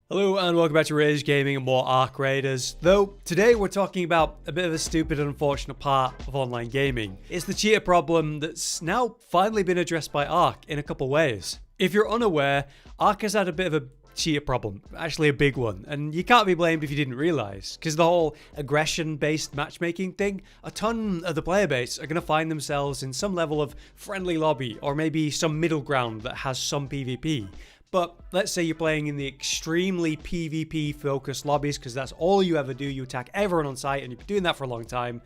Hello and welcome back to Rage Gaming and more Arc Raiders. Though, today we're talking about a bit of a stupid and unfortunate part of online gaming. It's the cheater problem that's now finally been addressed by Arc in a couple ways. If you're unaware, Arc has had a bit of a cheater problem, actually a big one, and you can't be blamed if you didn't realise, because the whole aggression-based matchmaking thing, a ton of the player base are going to find themselves in some level of friendly lobby, or maybe some middle ground that has some PvP. But let's say you're playing in the extremely PvP focused lobbies because that's all you ever do. You attack everyone on site and you've been doing that for a long time.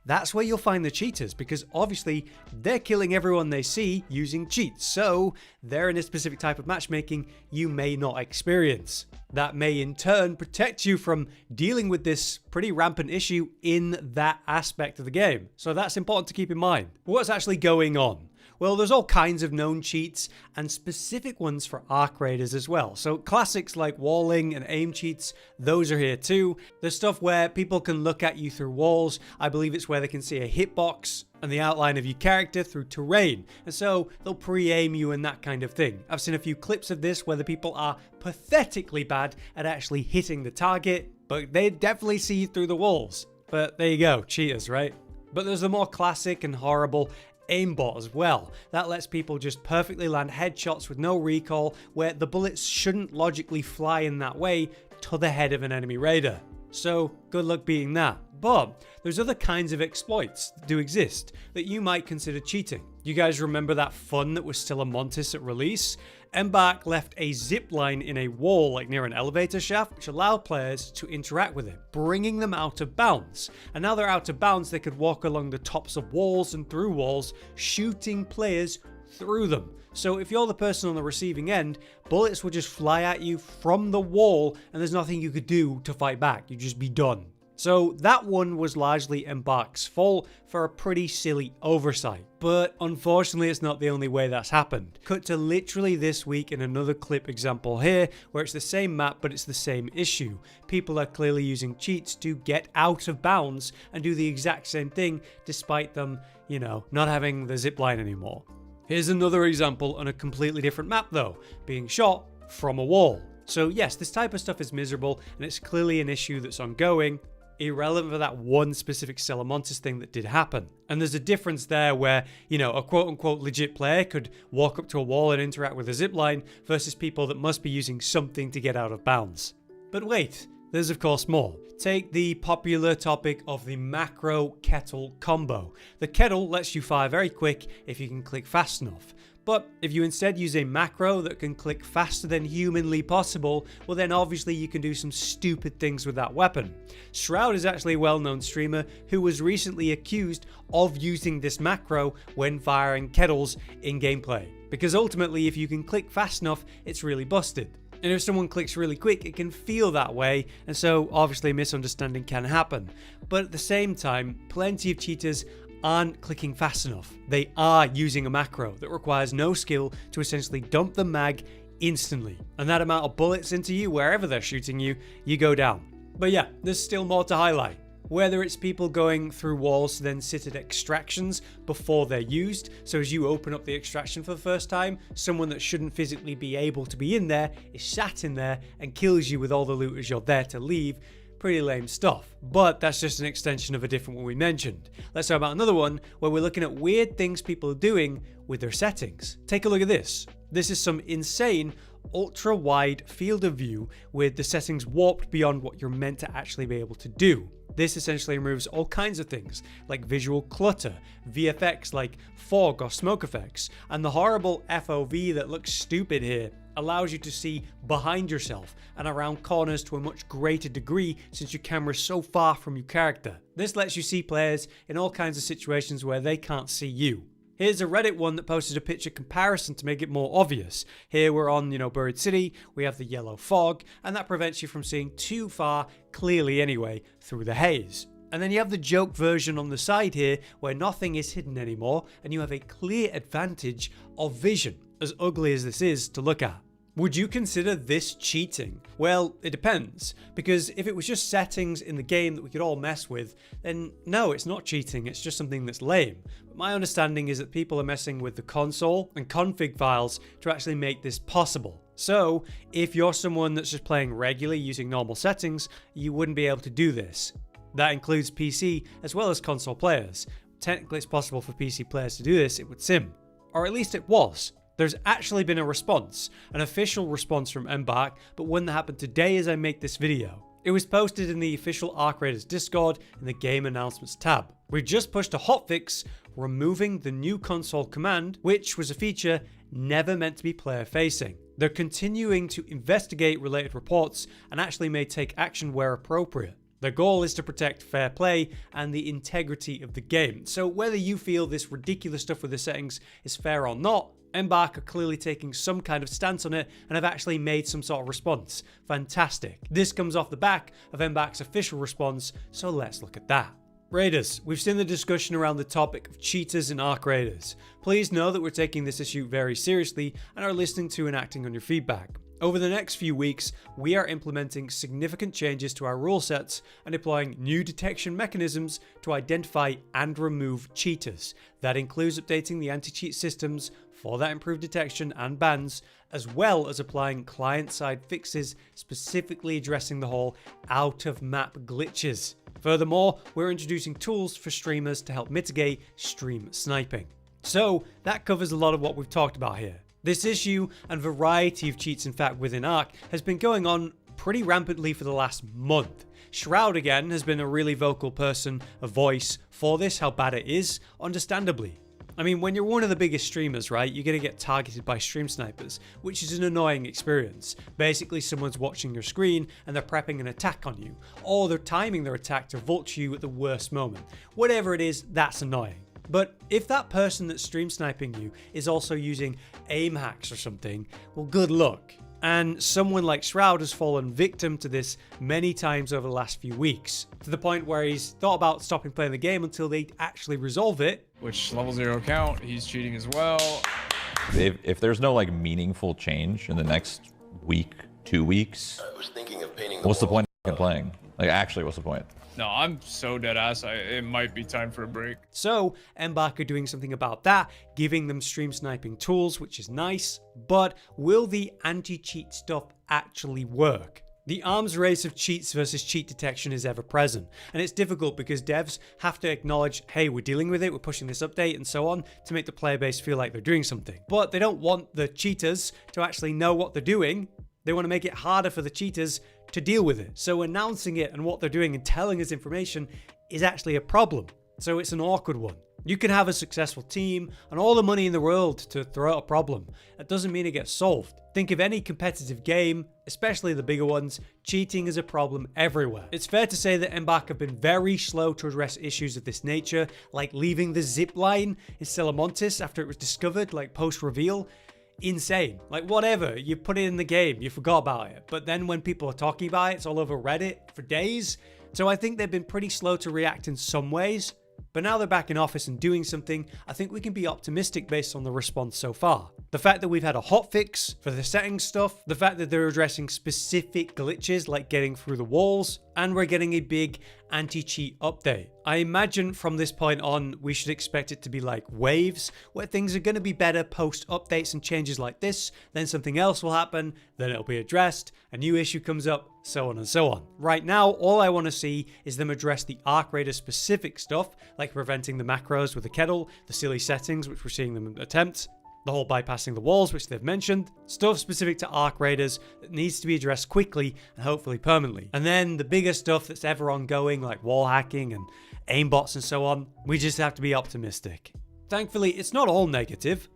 That's where you'll find the cheaters because obviously they're killing everyone they see using cheats. So they're in a specific type of matchmaking you may not experience. That may in turn protect you from dealing with this pretty rampant issue in that aspect of the game. So that's important to keep in mind. What's actually going on? Well, there's all kinds of known cheats and specific ones for Arc Raiders as well. So classics like walling and aim cheats, those are here too. There's stuff where people can look at you through walls. I believe it's where they can see a hitbox and the outline of your character through terrain. And so they'll pre-aim you and that kind of thing. I've seen a few clips of this where the people are pathetically bad at actually hitting the target, but they definitely see you through the walls. But there you go, cheaters, right? But there's the more classic and horrible aimbot as well. That lets people just perfectly land headshots with no recoil, where the bullets shouldn't logically fly in that way to the head of an enemy raider. So good luck beating that. But there's other kinds of exploits that do exist that you might consider cheating. You guys remember that fun that was still a Montis at release? Embark left a zip line in a wall like near an elevator shaft, which allowed players to interact with it, bringing them out of bounds. And now they're out of bounds, they could walk along the tops of walls and through walls, shooting players through them. So if you're the person on the receiving end, bullets will just fly at you from the wall and there's nothing you could do to fight back. You'd just be done. So that one was largely Embark's fault for a pretty silly oversight. But unfortunately, it's not the only way that's happened. Cut to literally this week in another clip example here, where it's the same map, but it's the same issue. People are clearly using cheats to get out of bounds and do the exact same thing, despite them, not having the zipline anymore. Here's another example on a completely different map though, being shot from a wall. So yes, this type of stuff is miserable, and it's clearly an issue that's ongoing, irrelevant for that one specific Montis thing that did happen. And there's a difference there where, a quote-unquote legit player could walk up to a wall and interact with a zipline versus people that must be using something to get out of bounds. But wait, there's of course more. Take the popular topic of the macro kettle combo. The kettle lets you fire very quick if you can click fast enough. But if you instead use a macro that can click faster than humanly possible, well then obviously you can do some stupid things with that weapon. Shroud is actually a well-known streamer who was recently accused of using this macro when firing kettles in gameplay. Because ultimately if you can click fast enough, it's really busted. And if someone clicks really quick, it can feel that way, and so obviously a misunderstanding can happen. But at the same time, plenty of cheaters aren't clicking fast enough. They are using a macro that requires no skill to essentially dump the mag instantly. And that amount of bullets into you, wherever they're shooting you, you go down. But yeah, there's still more to highlight. Whether it's people going through walls to then sit at extractions before they're used, so as you open up the extraction for the first time, someone that shouldn't physically be able to be in there is sat in there and kills you with all the loot as you're there to leave. Pretty lame stuff, but that's just an extension of a different one we mentioned. Let's talk about another one where we're looking at weird things people are doing with their settings. Take a look at this. This is some insane ultra wide field of view with the settings warped beyond what you're meant to actually be able to do. This essentially removes all kinds of things like visual clutter, VFX like fog or smoke effects, and the horrible FOV that looks stupid here allows you to see behind yourself and around corners to a much greater degree since your camera is so far from your character. This lets you see players in all kinds of situations where they can't see you. Here's a Reddit one that posted a picture comparison to make it more obvious. Here we're on, Buried City, we have the yellow fog, and that prevents you from seeing too far, clearly anyway, through the haze. And then you have the joke version on the side here, where nothing is hidden anymore, and you have a clear advantage of vision, as ugly as this is to look at. Would you consider this cheating? Well, it depends, because if it was just settings in the game that we could all mess with, then no, it's not cheating, it's just something that's lame. But my understanding is that people are messing with the console and config files to actually make this possible. So if you're someone that's just playing regularly using normal settings, you wouldn't be able to do this. That includes PC as well as console players. Technically it's possible for PC players to do this, it would sim. Or at least it was. There's actually been a response, an official response from Embark, but one that happened today as I make this video. It was posted in the official Arc Raiders Discord in the game announcements tab. We just pushed a hotfix removing the new console command, which was a feature never meant to be player facing. They're continuing to investigate related reports and actually may take action where appropriate. Their goal is to protect fair play and the integrity of the game. So whether you feel this ridiculous stuff with the settings is fair or not, Embark are clearly taking some kind of stance on it and have actually made some sort of response. Fantastic. This comes off the back of Embark's official response, so let's look at that. Raiders, we've seen the discussion around the topic of cheaters in Arc Raiders. Please know that we're taking this issue very seriously and are listening to and acting on your feedback. Over the next few weeks, we are implementing significant changes to our rule sets and deploying new detection mechanisms to identify and remove cheaters. That includes updating the anti-cheat systems for that improved detection and bans, as well as applying client-side fixes specifically addressing the whole out-of-map glitches. Furthermore, we're introducing tools for streamers to help mitigate stream sniping. So that covers a lot of what we've talked about here. This issue and variety of cheats in fact within Arc has been going on pretty rampantly for the last month. Shroud again has been a really vocal person, a voice for this, how bad it is, understandably. I mean, when you're one of the biggest streamers, right, you're going to get targeted by stream snipers, which is an annoying experience. Basically, someone's watching your screen and they're prepping an attack on you, or they're timing their attack to vulture you at the worst moment. Whatever it is, that's annoying. But if that person that's stream sniping you is also using aim hacks or something, well, good luck. And someone like Shroud has fallen victim to this many times over the last few weeks, to the point where he's thought about stopping playing the game until they actually resolve it. Which level 0 count, he's cheating as well. If there's no like meaningful change in the next week, 2 weeks, I was thinking of painting what's the point of playing? Like actually, what's the point? No, I'm so dead ass. It might be time for a break. So Embark are doing something about that, giving them stream sniping tools, which is nice, but will the anti-cheat stuff actually work? The arms race of cheats versus cheat detection is ever present, and it's difficult because devs have to acknowledge, hey, we're dealing with it, we're pushing this update and so on to make the player base feel like they're doing something. But they don't want the cheaters to actually know what they're doing. They want to make it harder for the cheaters to deal with it. So announcing it and what they're doing and telling us information is actually a problem. So it's an awkward one. You can have a successful team and all the money in the world to throw out a problem. That doesn't mean it gets solved. Think of any competitive game, especially the bigger ones, cheating is a problem everywhere. It's fair to say that Embark have been very slow to address issues of this nature, like leaving the zip line in Celamontis after it was discovered, like post-reveal. Insane. Like whatever, you put it in the game, you forgot about it. But then when people are talking about it, it's all over Reddit for days. So I think they've been pretty slow to react in some ways. But now they're back in office and doing something, I think we can be optimistic based on the response so far. The fact that we've had a hotfix for the settings stuff, the fact that they're addressing specific glitches like getting through the walls, and we're getting a big anti-cheat update. I imagine from this point on, we should expect it to be like waves, where things are going to be better post updates and changes like this, then something else will happen, then it'll be addressed, a new issue comes up, so on and so on. Right now, all I want to see is them address the Arc Raider specific stuff, like preventing the macros with the kettle, the silly settings, which we're seeing them attempt, the whole bypassing the walls, which they've mentioned, stuff specific to Arc Raiders that needs to be addressed quickly and hopefully permanently. And then the bigger stuff that's ever ongoing, like wall hacking and aimbots and so on, we just have to be optimistic. Thankfully, it's not all negative.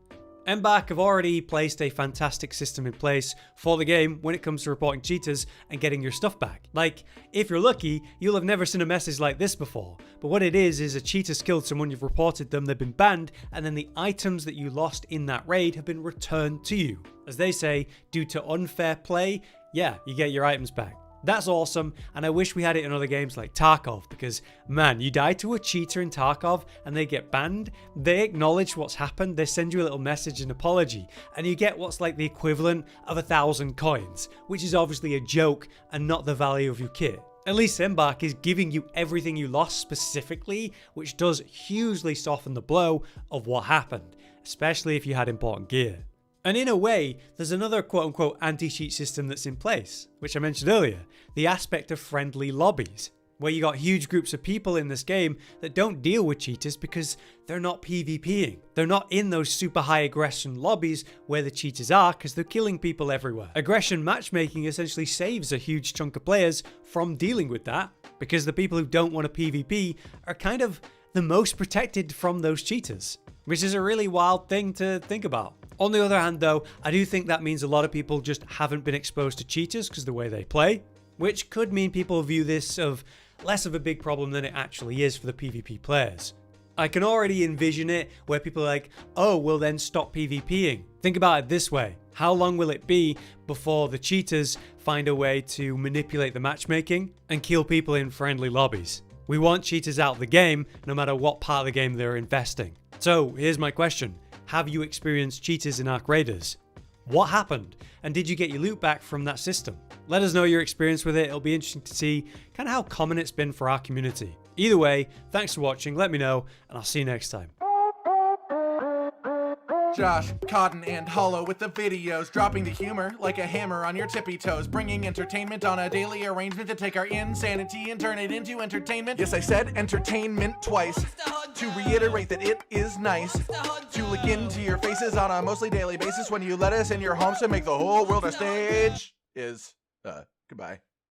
Embark have already placed a fantastic system in place for the game when it comes to reporting cheaters and getting your stuff back. Like, if you're lucky, you'll have never seen a message like this before. But what it is a cheater's killed someone, you've reported them, they've been banned, and then the items that you lost in that raid have been returned to you. As they say, due to unfair play, yeah, you get your items back. That's awesome, and I wish we had it in other games like Tarkov, because man, you die to a cheater in Tarkov and they get banned, they acknowledge what's happened, they send you a little message and apology, and you get what's like the equivalent of 1,000 coins, which is obviously a joke and not the value of your kit. At least Embark is giving you everything you lost specifically, which does hugely soften the blow of what happened, especially if you had important gear. And in a way, there's another quote-unquote anti-cheat system that's in place, which I mentioned earlier, the aspect of friendly lobbies, where you got huge groups of people in this game that don't deal with cheaters because they're not PvPing. They're not in those super high aggression lobbies where the cheaters are because they're killing people everywhere. Aggression matchmaking essentially saves a huge chunk of players from dealing with that because the people who don't want to PvP are kind of the most protected from those cheaters, which is a really wild thing to think about. On the other hand though, I do think that means a lot of people just haven't been exposed to cheaters because of the way they play, which could mean people view this of less of a big problem than it actually is for the PvP players. I can already envision it where people are like, oh, we'll then stop PvPing. Think about it this way. How long will it be before the cheaters find a way to manipulate the matchmaking and kill people in friendly lobbies? We want cheaters out of the game no matter what part of the game they're investing. So here's my question. Have you experienced cheaters in Ark Raiders? What happened? And did you get your loot back from that system? Let us know your experience with it. It'll be interesting to see kind of how common it's been for our community. Either way, thanks for watching. Let me know, and I'll see you next time. Josh, Cotton, and Hollow with the videos, dropping the humor like a hammer on your tippy toes, bringing entertainment on a daily arrangement to take our insanity and turn it into entertainment. Yes, I said entertainment twice, to reiterate that it is nice to look into your faces on a mostly daily basis when you let us in your homes to make the whole world a stage. Goodbye.